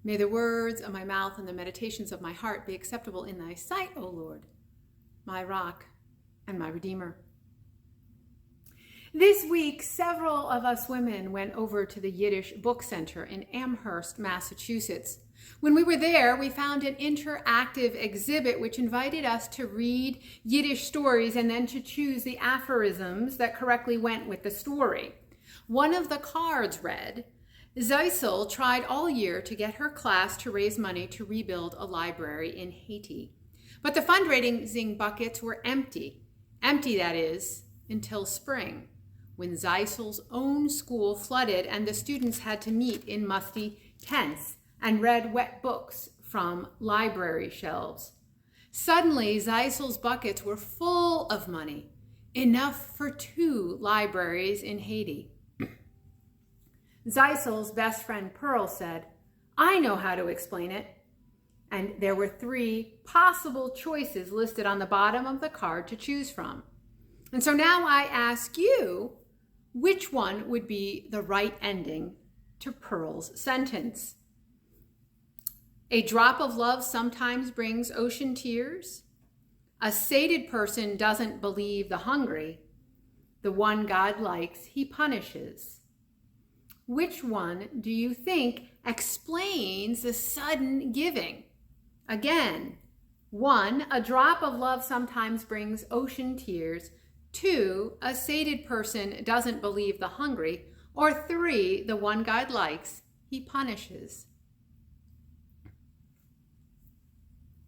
May the words of my mouth and the meditations of my heart be acceptable in thy sight, O Lord, my rock and my redeemer. This week, several of us women went over to the Yiddish Book Center in Amherst, Massachusetts. When we were there, we found an interactive exhibit which invited us to read Yiddish stories and then to choose the aphorisms that correctly went with the story. One of the cards read, Xerxes tried all year to get her class to raise money to rebuild a library in Haiti. But the fundraising buckets were empty. Empty, that is, until spring, when Xerxes' own school flooded and the students had to meet in musty tents and read wet books from library shelves. Suddenly, Xerxes' buckets were full of money, enough for 2 libraries in Haiti. Xerxes' best friend Pearl said, I know how to explain it. And there were 3 possible choices listed on the bottom of the card to choose from. And so now I ask you, which one would be the right ending to Pearl's sentence? A drop of love sometimes brings ocean tears. A sated person doesn't believe the hungry. The one God likes, he punishes. Which one do you think explains the sudden giving? Again, 1, a drop of love sometimes brings ocean tears. 2, a sated person doesn't believe the hungry. Or 3, the one God likes, he punishes.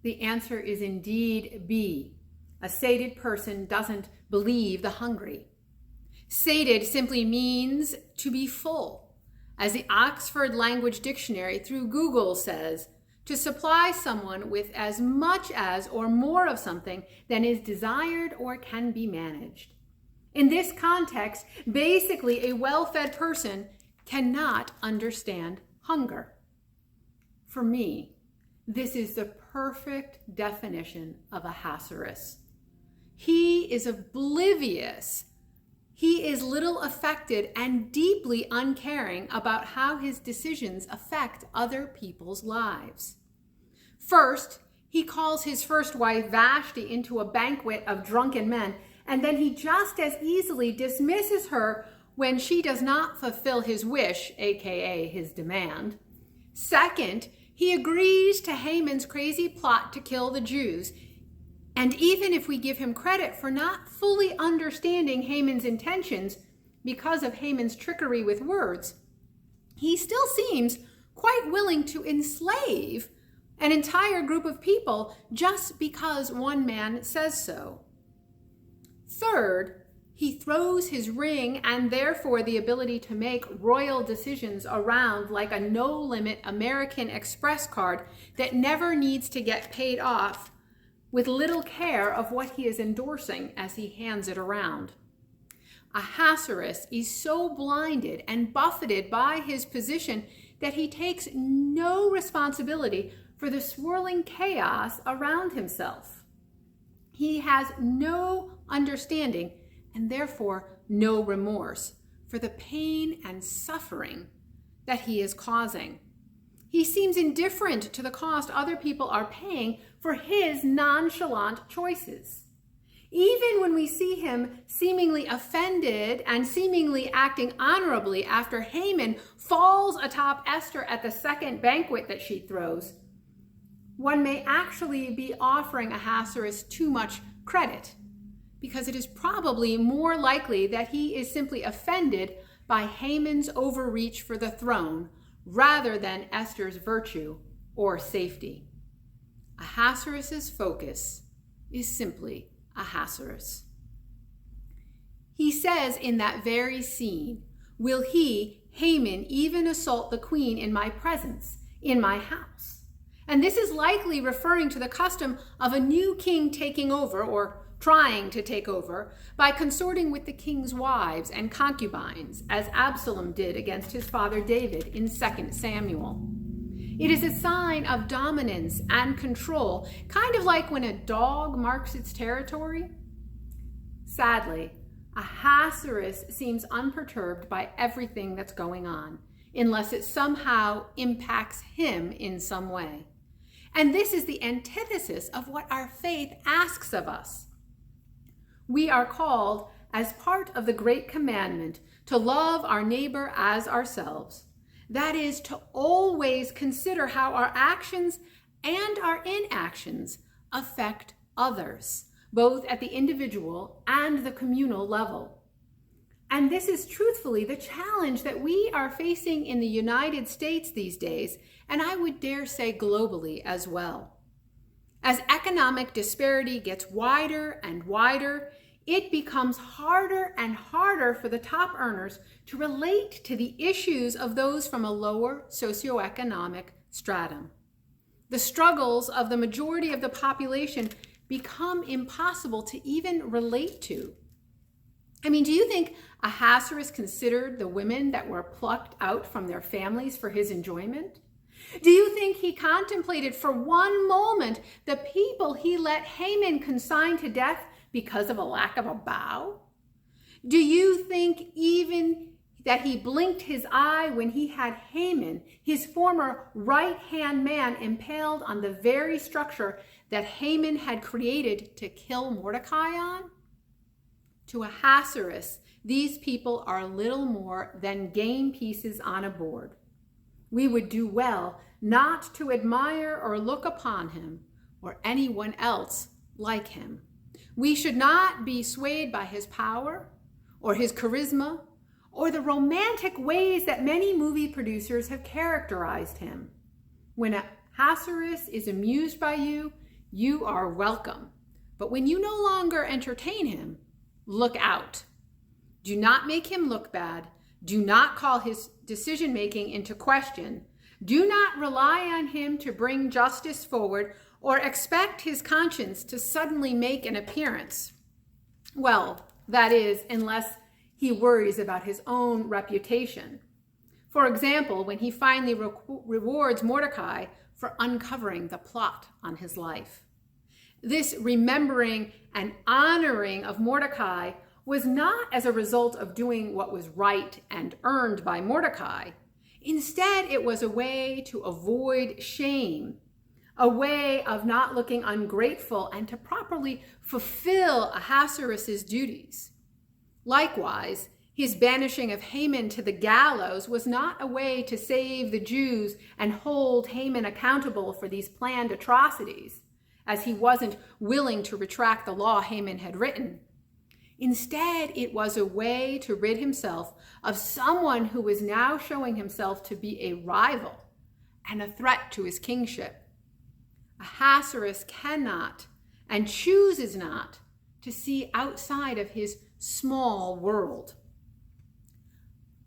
The answer is indeed B. A sated person doesn't believe the hungry. Sated simply means to be full. As the Oxford Language Dictionary through Google says, to supply someone with as much as or more of something than is desired or can be managed. In this context, basically a well-fed person cannot understand hunger. For me, this is the perfect definition of Ahasuerus. He is oblivious. He is little affected and deeply uncaring about how his decisions affect other people's lives. First, he calls his first wife Vashti into a banquet of drunken men, and then he just as easily dismisses her when she does not fulfill his wish, aka his demand. Second, he agrees to Haman's crazy plot to kill the Jews. And even if we give him credit for not fully understanding Haman's intentions because of Haman's trickery with words, he still seems quite willing to enslave an entire group of people just because one man says so. Third, he throws his ring and therefore the ability to make royal decisions around like a no-limit American Express card that never needs to get paid off, with little care of what he is endorsing as he hands it around. Ahasuerus is so blinded and buffeted by his position that he takes no responsibility for the swirling chaos around himself. He has no understanding and therefore no remorse for the pain and suffering that he is causing. He seems indifferent to the cost other people are paying for his nonchalant choices. Even when we see him seemingly offended and seemingly acting honorably after Haman falls atop Esther at the second banquet that she throws, one may actually be offering Ahasuerus too much credit, because it is probably more likely that he is simply offended by Haman's overreach for the throne rather than Esther's virtue or safety. Ahasuerus' focus is simply Ahasuerus. He says in that very scene, will he, Haman, even assault the queen in my presence, in my house? And this is likely referring to the custom of a new king taking over, or trying to take over, by consorting with the king's wives and concubines, as Absalom did against his father David in 2 Samuel. It is a sign of dominance and control, kind of like when a dog marks its territory. Sadly, Ahasuerus seems unperturbed by everything that's going on. unless it somehow impacts him in some way. And this is the antithesis of what our faith asks of us. We are called, as part of the Great Commandment, to love our neighbor as ourselves. That is, to always consider how our actions and our inactions affect others, both at the individual and the communal level. And this is truthfully the challenge that we are facing in the United States these days, and I would dare say globally as well. As economic disparity gets wider and wider, it becomes harder and harder for the top earners to relate to the issues of those from a lower socioeconomic stratum. The struggles of the majority of the population become impossible to even relate to. I mean, do you think Ahasuerus considered the women that were plucked out from their families for his enjoyment? Do you think he contemplated for one moment the people he let Haman consign to death because of a lack of a bow? Do you think even that he blinked his eye when he had Haman, his former right-hand man, impaled on the very structure that Haman had created to kill Mordecai on? To Ahasuerus, these people are little more than game pieces on a board. We would do well not to admire or look upon him or anyone else like him. We should not be swayed by his power or his charisma or the romantic ways that many movie producers have characterized him. When Ahasuerus is amused by you, you are welcome. But when you no longer entertain him, look out. Do not make him look bad. Do not call his decision-making into question. Do not rely on him to bring justice forward or expect his conscience to suddenly make an appearance. Well, that is, unless he worries about his own reputation. For example, when he finally rewards Mordecai for uncovering the plot on his life. This remembering and honoring of Mordecai was not as a result of doing what was right and earned by Mordecai. Instead, it was a way to avoid shame, a way of not looking ungrateful and to properly fulfill Ahasuerus' duties. Likewise, his banishing of Haman to the gallows was not a way to save the Jews and hold Haman accountable for these planned atrocities, as he wasn't willing to retract the law Haman had written. Instead, it was a way to rid himself of someone who was now showing himself to be a rival and a threat to his kingship. Ahasuerus cannot and chooses not to see outside of his small world.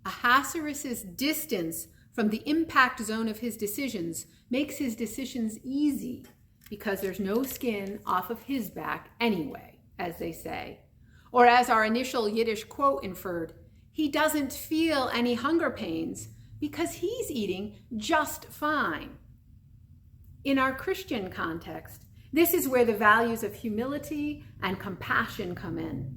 Ahasuerus' distance from the impact zone of his decisions makes his decisions easy because there's no skin off of his back anyway, as they say. Or as our initial Yiddish quote inferred, he doesn't feel any hunger pains because he's eating just fine. In our Christian context, this is where the values of humility and compassion come in.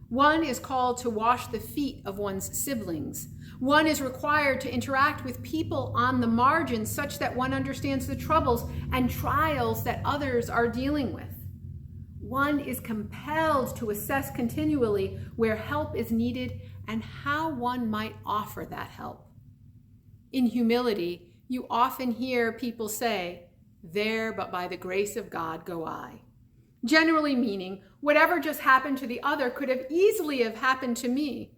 One is called to wash the feet of one's siblings. One is required to interact with people on the margins such that one understands the troubles and trials that others are dealing with. One is compelled to assess continually where help is needed and how one might offer that help. In humility, you often hear people say, "There, but by the grace of God go I." Generally meaning, whatever just happened to the other could have easily have happened to me.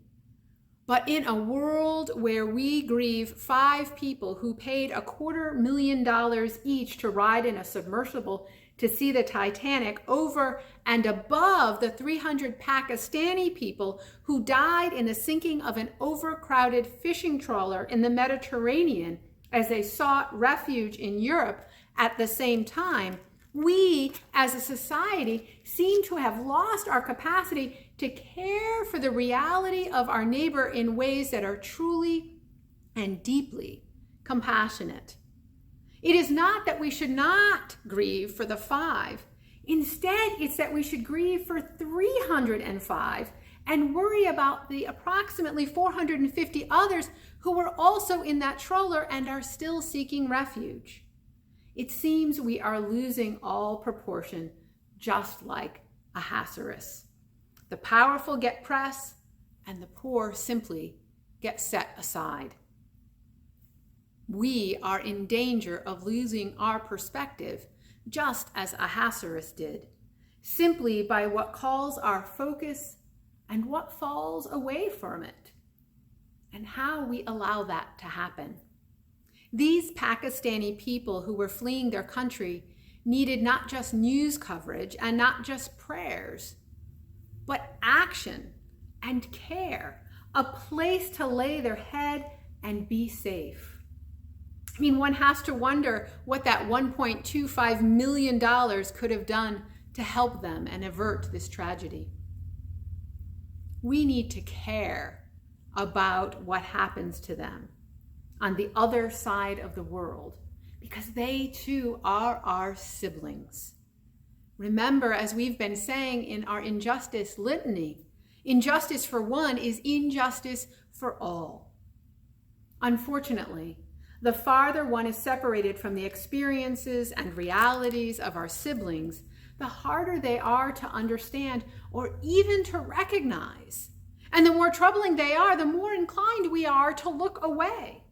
But in a world where we grieve 5 people who paid $250,000 each to ride in a submersible to see the Titanic over and above the 300 Pakistani people who died in the sinking of an overcrowded fishing trawler in the Mediterranean as they sought refuge in Europe at the same time, we as a society seem to have lost our capacity to care for the reality of our neighbor in ways that are truly and deeply compassionate. It is not that we should not grieve for the 5. Instead, it's that we should grieve for 305 and worry about the approximately 450 others who were also in that trawler and are still seeking refuge. It seems we are losing all proportion, just like Ahasuerus. The powerful get press, and the poor simply get set aside. We are in danger of losing our perspective, just as Ahasuerus did, simply by what calls our focus and what falls away from it, and how we allow that to happen. These Pakistani people who were fleeing their country needed not just news coverage and not just prayers, but action and care, a place to lay their head and be safe. I mean, one has to wonder what that $1.25 million could have done to help them and avert this tragedy. We need to care about what happens to them on the other side of the world, because they too are our siblings. Remember, as we've been saying in our injustice litany, injustice for one is injustice for all. Unfortunately, the farther one is separated from the experiences and realities of our siblings, the harder they are to understand or even to recognize. And the more troubling they are, the more inclined we are to look away.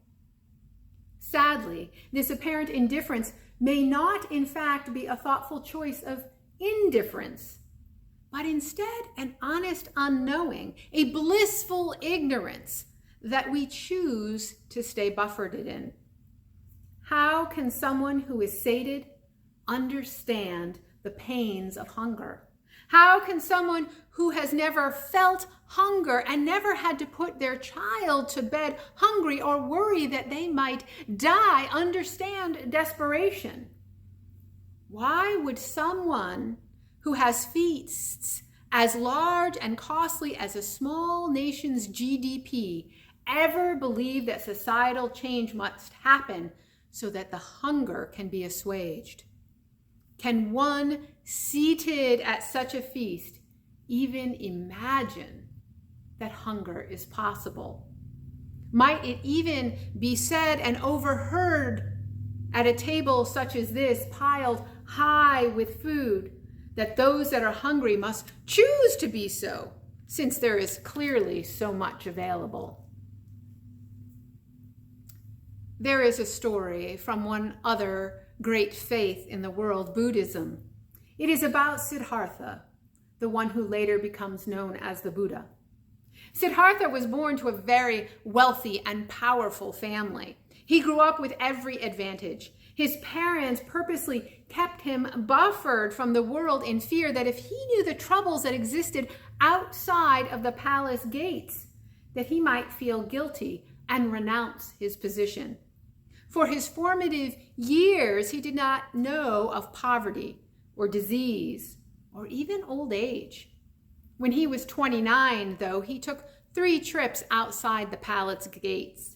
Sadly, this apparent indifference may not, in fact, be a thoughtful choice of indifference, but instead an honest unknowing, a blissful ignorance that we choose to stay buffeted in. How can someone who is sated understand the pains of hunger? How can someone who has never felt hunger and never had to put their child to bed hungry or worry that they might die understand desperation? Why would someone who has feasts as large and costly as a small nation's GDP ever believe that societal change must happen so that the hunger can be assuaged? Can one seated at such a feast even imagine that hunger is possible? Might it even be said and overheard at a table such as this, piled high with food, that those that are hungry must choose to be so, since there is clearly so much available? There is a story from one other great faith in the world, Buddhism. It is about Siddhartha, the one who later becomes known as the Buddha. Siddhartha was born to a very wealthy and powerful family. He grew up with every advantage. His parents purposely kept him buffered from the world in fear that if he knew the troubles that existed outside of the palace gates, that he might feel guilty and renounce his position. For his formative years, he did not know of poverty or disease or even old age. When he was 29, though, he took 3 trips outside the palace gates.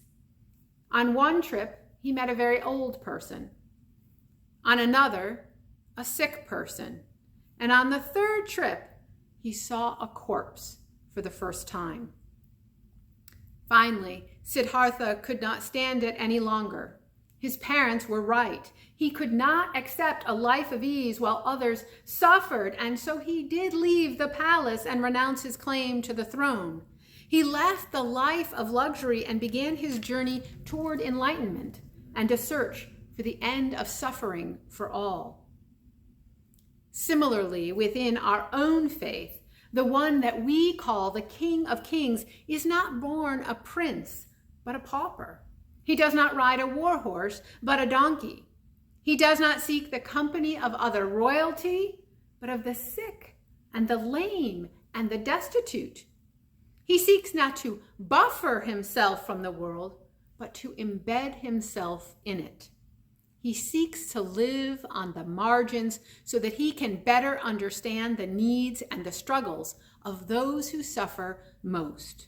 On one trip, he met a very old person. On another, a sick person. And on the 3rd trip, he saw a corpse for the first time. Finally, Siddhartha could not stand it any longer. His parents were right. He could not accept a life of ease while others suffered, and so he did leave the palace and renounce his claim to the throne. He left the life of luxury and began his journey toward enlightenment and a search for the end of suffering for all. Similarly, within our own faith, the one that we call the King of Kings is not born a prince, but a pauper. He does not ride a war horse, but a donkey. He does not seek the company of other royalty, but of the sick and the lame and the destitute. He seeks not to buffer himself from the world, but to embed himself in it. He seeks to live on the margins so that he can better understand the needs and the struggles of those who suffer most.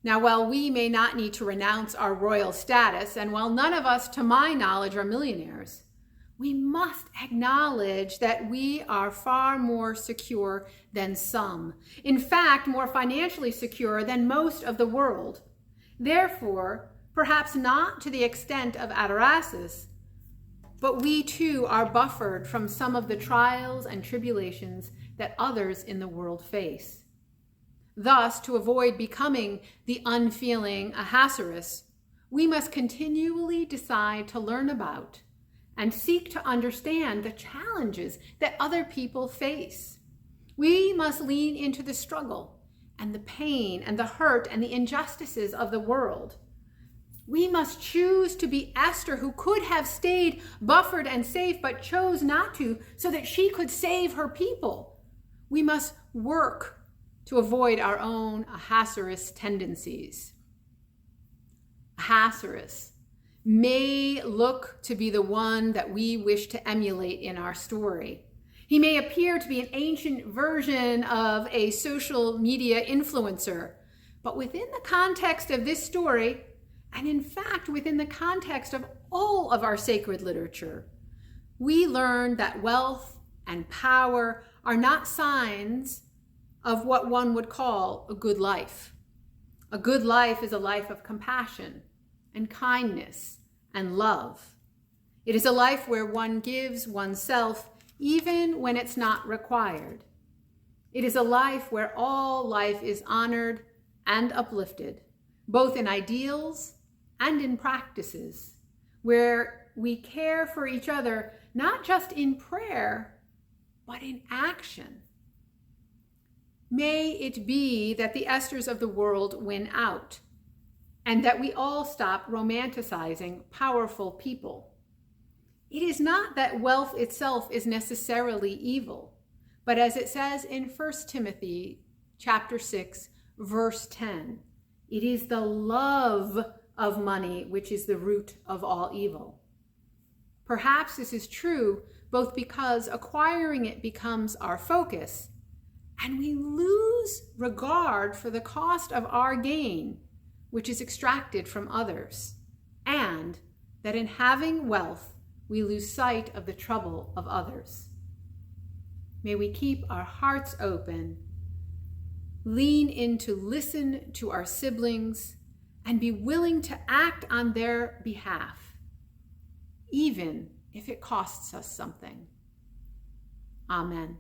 Now, while we may not need to renounce our royal status, and while none of us, to my knowledge, are millionaires, we must acknowledge that we are far more secure than some. In fact, more financially secure than most of the world. Therefore, perhaps not to the extent of Attaraxes, but we too are buffered from some of the trials and tribulations that others in the world face. Thus, to avoid becoming the unfeeling Ahasuerus, we must continually decide to learn about and seek to understand the challenges that other people face. We must lean into the struggle and the pain and the hurt and the injustices of the world. We must choose to be Esther, who could have stayed buffered and safe, but chose not to so that she could save her people. We must work to avoid our own Ahasuerus tendencies. Ahasuerus may look to be the one that we wish to emulate in our story. He may appear to be an ancient version of a social media influencer, but within the context of this story, and in fact within the context of all of our sacred literature, we learn that wealth and power are not signs of what one would call a good life. A good life is a life of compassion and kindness and love. It is a life where one gives oneself even when it's not required. It is a life where all life is honored and uplifted, both in ideals and in practices, where we care for each other, not just in prayer, but in action. May it be that the Esthers of the world win out, and that we all stop romanticizing powerful people. It is not that wealth itself is necessarily evil, but as it says in 1 Timothy chapter 6, verse 10, it is the love of money which is the root of all evil. Perhaps this is true both because acquiring it becomes our focus, and we lose regard for the cost of our gain, which is extracted from others, and that in having wealth, we lose sight of the trouble of others. May we keep our hearts open, lean in to listen to our siblings, and be willing to act on their behalf, even if it costs us something. Amen.